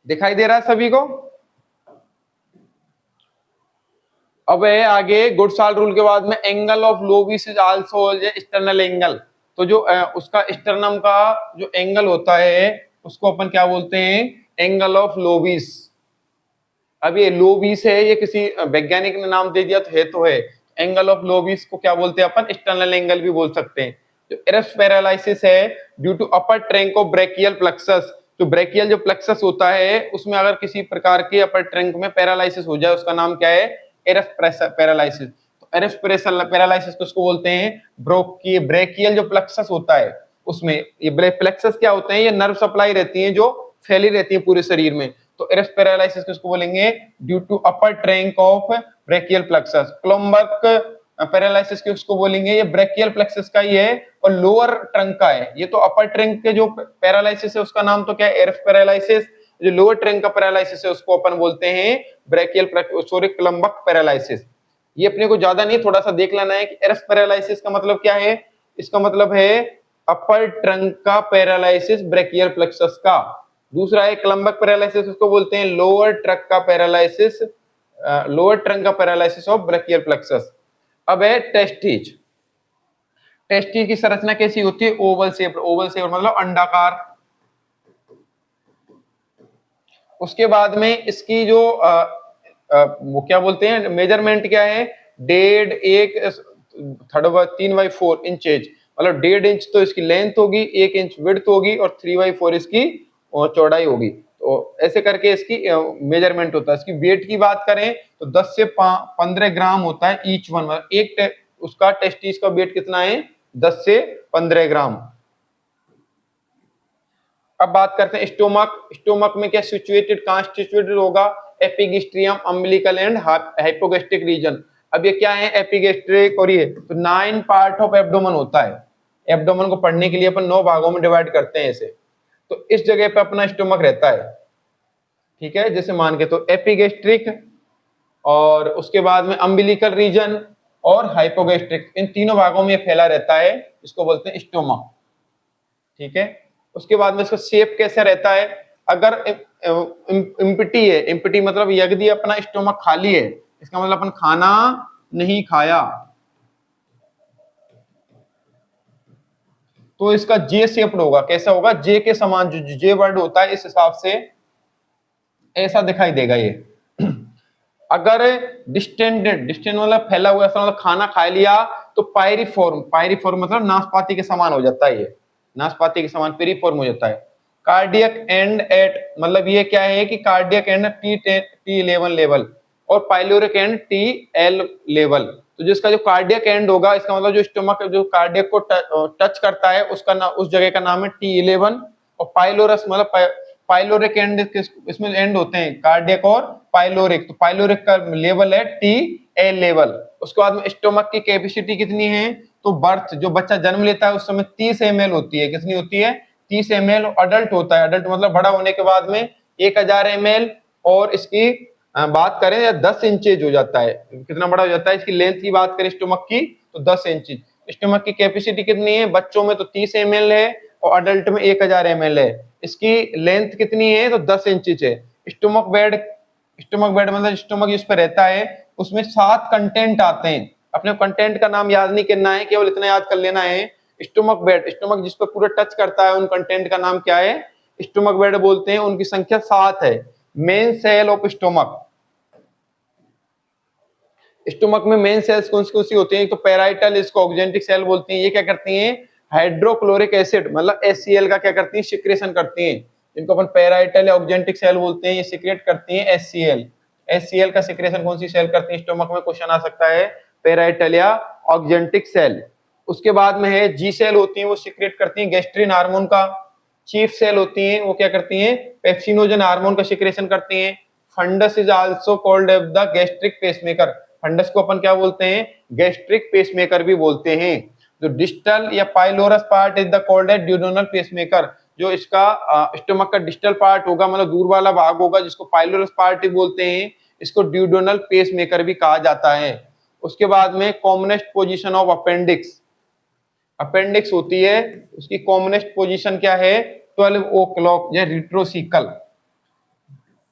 दिखाई दे रहा है सभी को? अब है आगे गुडसाल रूल के बाद में angle of Louis is also external angle. तो जो उसका स्टर्नम का जो एंगल होता है उसको अपन क्या बोलते हैं? Angle of Louis. अब ये लोबिस है, ये किसी वैज्ञानिक ने नाम दे दिया तो है। एंगल ऑफ लोबिस को क्या बोलते हैं अपन? एक्सटर्नल एंगल भी बोल सकते हैं। जो एरस पैरालिसिस है due to upper trunk of brachial plexus, जो ब्रेकियल जो प्लेक्सस होता है उसमें अगर किसी प्रकार के अपर ट्रंक में पैरालिसिस हो जाए उसका नाम क्या है? Eris paralysis. तो एरस पैरालिसिस किसको बोलते हैं? ब्रेकियल जो प्लेक्सस होता है उसमें, ये प्लेक्सस क्या होते हैं? ये नर्व सप्लाई रहती है जो फैली रहती है पूरे शरीर में। तो एरस पैरालिसिस किसको बोलेंगे? Due to upper trunk of brachial plexus. Klumpke paralysis किसको बोलेंगे? ये ब्रेकियल प्लेक्सस का ही है और लोअर ट्रंक का है। ये तो अपर ट्रंक के जो पैरालिसिस है उसका नाम तो क्या है? Eris paralysis. जो लोअर ट्रंक का पैरालिसिस है उसको अपन बोलते हैं क्लम्बर्क पैरालिसिस। ये अपने को ज्यादा नहीं, थोड़ा सा देख लेना है कि एरस पैरालिसिस का मतलब क्या है। इसका मतलब है अपर ट्रंक का पैरालिसिस ब्रेकियल प्लेक्सस का। दूसरा है क्लम्बर्क पैरालिसिस, उसको बोलते हैं लोअर ट्रंक का पैरालिसिस, लोअर ट्रंक का पैरालिसिस ऑफ ब्रेकियल प्लेक्सस। अब है टेस्टिज। टेस्टिज की संरचना कैसी होती है? Oval shape. ओवल शेप मतलब अंडाकार। उसके बाद में इसकी जो वो क्या बोलते हैं, मेजरमेंट क्या है? 3/4 इंचेज, मतलब 1.5 इंच तो इसकी लेंथ होगी, 1 इंच विड्थ होगी और 3/4 इसकी चौड़ाई होगी। तो ऐसे करके इसकी मेजरमेंट होता है। इसकी वेट की बात करें तो 10 से 15 ग्राम होता है ईच वन। मतलब एक उसका टेस्टिस का वेट कितना है? 10 से 15 ग्राम। अब बात करते हैं स्टोमक। स्टोमक में क्या सिचुएटेड, कॉन्स्टिट्यूटेड होगा? Epigastrium, umbilical and hypogastric reason. अब ये क्या है? एपिगेस्ट्रिक और ये तो 9 पार्ट ऑफ एब्डोमेन होता है। एब्डोमेन को पढ़ने के लिए अपन 9 भागों में डिवाइड करते हैं इसे। तो इस जगह पे अपना स्टोमक रहता है, ठीक है। जैसे मान के तो एपिगेस्ट्रिक और उसके बाद में अम्बिलिकल रीजन और हाइपोगेस्ट्रिक, इन तीनों भागों में फैला रहता है, इसको बोलते हैं स्टोमक, ठीक है। उसके बाद में इसका शेप कैसा रहता है? अगर इम्पिटी है, इम्पिटी मतलब यदि अपना स्टोमक खाली है, इसका मतलब अपन खाना नहीं खाया, तो इसका जे शेप्ड होगा। कैसा होगा? जे के समान, जो जे वर्ड होता है इस हिसाब से ऐसा दिखाई देगा ये। अगर डिस्टेंडेड, डिस्टेंड मतलब फैला हुआ, ऐसा मतलब खाना खा लिया, तो पायरिफॉर्म, पायरिफॉर्म मतलब नाशपाती के समान हो जाता है ये, नाशपाती के समान पेरिफॉर्म हो जाता है। कार्डियक एंड एट मतलब ये क्या है कि कार्डियक एंड T11 लेवल और पाइलोरिक एंड TL लेवल। तो जिसका जो कार्डियक एंड होगा, इसका मतलब जो स्टोमक जो कार्डियक को टच करता है उसका नाम, उस जगह का नाम है T11। और पाइलोरस मतलब पाइलोरिक एंड इसमें एंड होते हैं कार्डियक और पाइलोरिक। तो पाइलोरिक का लेवल है TL लेवल। उसके बाद में स्टोमक की कैपेसिटी कितनी है? तो बर्थ, जो बच्चा जन्म लेता है उस समय 30 ml होती है। कितनी होती है? 30 ml। अडल्ट होता है, अडल्ट मतलब बड़ा होने के बाद में 1000 ml। और इसकी बात करें या 10 इंचेज हो जाता है, कितना बड़ा हो जाता है। इसकी लेंथ की बात करें स्टोमक की तो 10 इंच। स्टोमक की कैपेसिटी कितनी है? बच्चों में तो 30 ml है और अडल्ट में 1000 ml है। इसकी लेंथ कितनी है? तो 10 इंच है। स्टोमक बेड, स्टोमक बेड मतलब स्टोमक जिस पर रहता है उसमें 7 कंटेंट आते हैं। अपने कंटेंट का नाम याद नहीं करना है, केवल इतना याद कर लेना है। स्टोमक बेड, स्टोमक जिस पर पूरा टच करता है उन कंटेंट का नाम क्या है? स्टोमक बेड बोलते हैं। उनकी संख्या 7 है। Main cell of stomach, stomach में मेन सेल्स कौन सी होती हैं? तो पैराइटल, इसको ऑक्जेंटिक सेल बोलते हैं। ये क्या करती हैं? हाइड्रोक्लोरिक एसिड मतलब HCl का क्या करती हैं? सिक्रेशन करती हैं। इनको अपन पैराइटल या ऑक्जेंटिक सेल बोलते हैं। ये सिक्रेट करती हैं HCl। HCl का सिक्रेशन कौन सी सेल करती है? स्टोमक में क्वेश्चन आ सकता है, पैराइटल या ऑक्जेंटिक सेल। उसके बाद में है जी सेल होती है, वो सिक्रेट करती है गैस्ट्रिन हार्मोन का। चीफ सेल होती हैं, वो क्या करती हैं? पेप्सिनोजन हार्मोन का सिक्रेशन करती हैं। Fundus is also called as the gastric pacemaker. Fundus को अपन क्या बोलते हैं? गैस्ट्रिक पेसमेकर भी बोलते हैं। जो डिस्टल या pylorus part is the called as duodenal pacemaker. जो इसका स्टोमक का डिस्टल पार्ट होगा मतलब दूर वाला भाग होगा, जिसको पाइलोरस पार्ट ही बोलते हैं, इसको ड्यूडेनल पेसमेकर भी कहा जाता है। उसके बाद में commonest position of appendix, appendix होती है, उसकी कॉमनेस्ट पोजीशन क्या है? 12 o'clock या रिट्रोसिकल।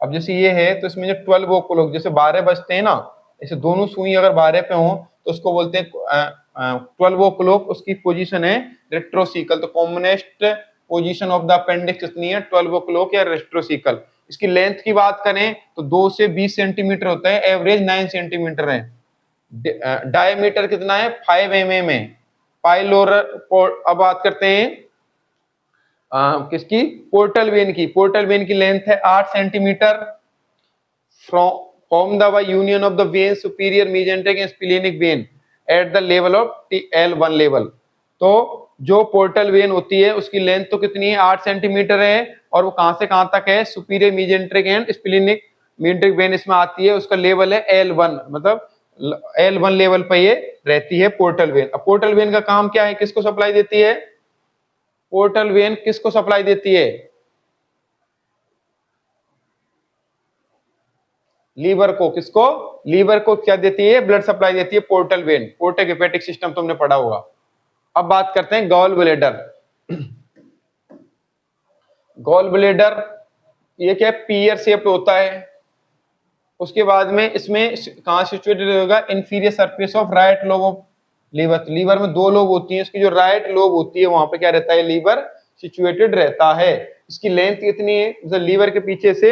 अब जैसे ये है तो इसमें जो 12 ओ क्लॉक, जैसे 12 बजते हैं ना, ऐसे दोनों सुई अगर 12 पे हो तो उसको बोलते हैं 12 ओ क्लॉक, उसकी पोजीशन है रेट्रोसिकल। तो commonest position of the appendix कितनी है, 12 ओ क्लॉक या रेट्रोसिकल। इसकी लेंथ की बात करें तो 2 से 20 सेंटीमीटर होता है, एवरेज 9 सेंटीमीटर है। डायमीटर कितना है, 5 mm है। पाइलोर। अब बात करते हैं किसकी, पोर्टल वेन की। पोर्टल वेन की लेंथ है 8 centimetre. From the union of the vein superior mesenteric and splenic vein at the level of L1 level. तो जो पोर्टल वेन होती है उसकी लेंथ तो कितनी है, 8 सेंटीमीटर है, और वो कहां से कहां तक है, superior mesenteric and splenic मेजेंटिक when इसमें आती है, उसका लेवल है L1, मतलब L1 लेवल पे ये रहती है पोर्टल वेन। अब पोर्टल वेन का काम क्या है, किसको सप्लाई देती है, पोर्टल वेन किसको सप्लाई देती है, लीवर को। किसको, लीवर को क्या देती है, ब्लड सप्लाई देती है portal vein. Portal hepatic system तुमने पढ़ा होगा। अब बात करते हैं गॉल ब्लेडर। गॉल ब्लेडर ये क्या, पीयर शेप्ड होता है। उसके बाद में इसमें कहां सिचुएटेड होगा, inferior surface of right lobe of liver. Liver में 2 लोब होती है, इसकी जो राइट लोब होती है वहां पे क्या रहता है, लीवर सिचुएटेड रहता है। इसकी लेंथ कितनी है, जैसे लीवर के पीछे से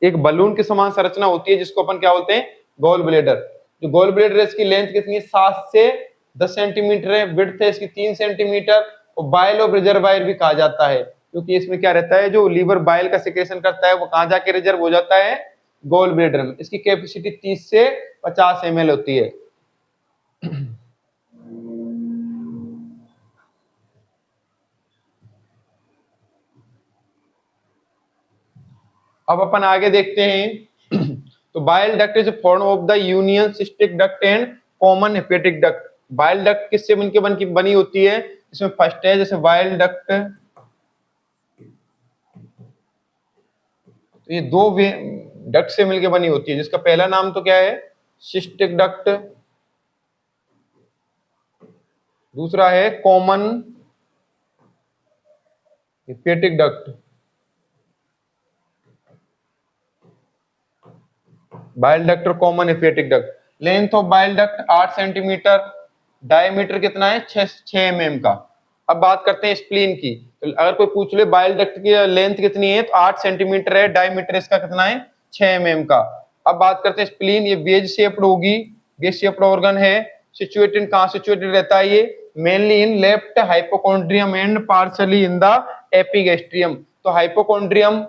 एक बलून के समान संरचना होती है जिसको अपन क्या बोलते हैं, गॉल ब्लेडर। जो गॉल ब्लेडर है इसकी लेंथ कितनी है, 7 से 10 सेंटीमीटर है। विड्थ है इसकी 3 सेंटीमीटर। और बाइल ऑफ रिजर्वायर भी कहा जाता है, क्योंकि इसमें क्या रहता है, जो लीवर बाइल का सिक्रेशन करता है वो कहां जाके रिजर्व हो जाता है, गॉल ब्लेडर में। इसकी कैपेसिटी 30 से 50 ml होती है। अब अपन आगे देखते हैं। तो bile duct is form of the union cystic duct and common hepatic duct. Bile duct किससे बनी होती है, इसमें फर्स्ट है जैसे बाइल डक्ट, तो ये 2 डक्ट से मिलकर बनी होती है, जिसका पहला नाम तो क्या है, सिस्टिक डक्ट, दूसरा है common hepatic duct. Bile duct और common hepatic duct. Length of bile duct 8 centimetre, diameter कितना है, 6 mm का। अब बात करते हैं स्प्लीन की। तो अगर कोई पूछ ले बाइल डक्ट की लेंथ कितनी है, तो 8 सेंटीमीटर है, डायमीटर इसका कितना है, 6 mm का। अब बात करते हैं स्प्लीन, ये वेज शेप्ड होगी, वेज शेप्ड ऑर्गन है। सिचुएटेड कहां सिचुएटेड रहता है ये, mainly in left hypochondrium and partially in the epigastrium. तो हाइपोकॉन्ड्रियम,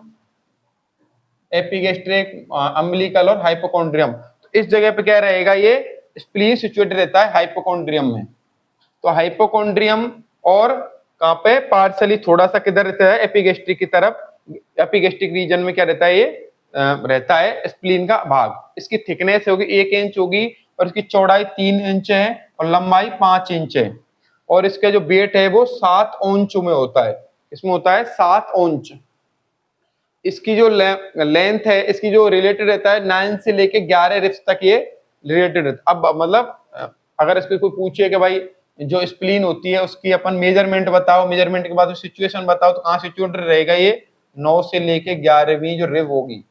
एपिगैस्ट्रिक, अम्बिलिकल और हाइपोकॉन्ड्रियम, तो इस जगह पे क्या रहेगा, ये स्प्लीन सिचुएटेड रहता है हाइपोकॉन्ड्रियम में। तो हाइपोकॉन्ड्रियम और कहां पे, पार्शली थोड़ा सा किधर रहता है, एपिगैस्ट्रिक की तरफ। एपिगैस्ट्रिक रीजन में क्या रहता है, ये रहता है स्प्लीन का भाग। इसकी थिकनेस होगी 1 इंच होगी, और इसकी चौड़ाई 3 इंच है, और लंबाई 5 इंच है। और इसका जो वेट है वो 7 औंच में होता है, इसमें होता है 7 औंच। इसकी जो लेंथ है, इसकी जो रिलेटेड रहता है 9 से लेके 11 रिब्स तक ये रिलेटेड रहता है। अब मतलब अगर इसको कोई पूछे कि भाई जो स्प्लीन होती है उसकी अपन मेजरमेंट बताओ, मेजरमेंट के बाद सिचुएशन बताओ, तो कहां सिचुएटेड रहेगा ये, 9 से लेके 11वीं जो रिब होगी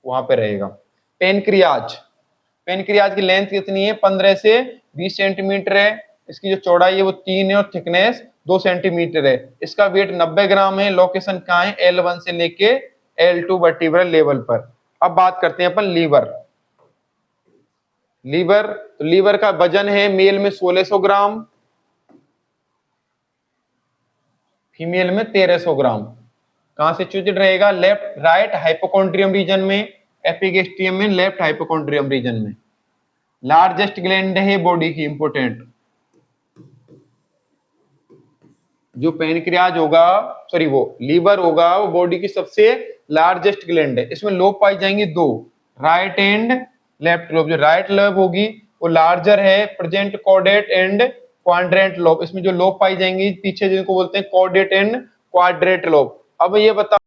वहां पे रहेगा। पेनक्रियाज, पेनक्रियाज की लेंथ कितनी है, 15 से 20 सेंटीमीटर है। इसकी जो चौड़ाई है वो 3 है, और थिकनेस 2 सेंटीमीटर है। इसका वेट 90 ग्राम है। लोकेशन कहाँ है, L1 से लेके L2 वर्टिब्रल लेवल पर। अब बात करते हैं अपन लीवर। लीवर, तो लीवर का वजन है मेल में 1600 ग्राम, फीमेल में 1300 ग्राम। कहां से सिचुएटेड रहेगा, लेफ्ट राइट हाइपोकॉन्ड्रियम रीजन में, एपिगैस्ट्रियम में लेफ्ट हाइपोकॉन्ड्रियम रीजन में। लार्जेस्ट ग्लैंड है बॉडी की, इंपोर्टेंट। जो पेनक्रियाज होगा, सॉरी वो लीवर होगा, वो बॉडी की सबसे लार्जेस्ट ग्लैंड है। इसमें लोब पाई जाएंगी 2, राइट एंड लेफ्ट लोब। जो राइट लोब होगी वो लार्जर है, present chordate and quadrant lobe. इसमें जो लोब पाई जाएंगी पीछे, जिनको बोलते हैं कॉर्डेट एंड क्वाड्रेंट लोब। अब ये बताओ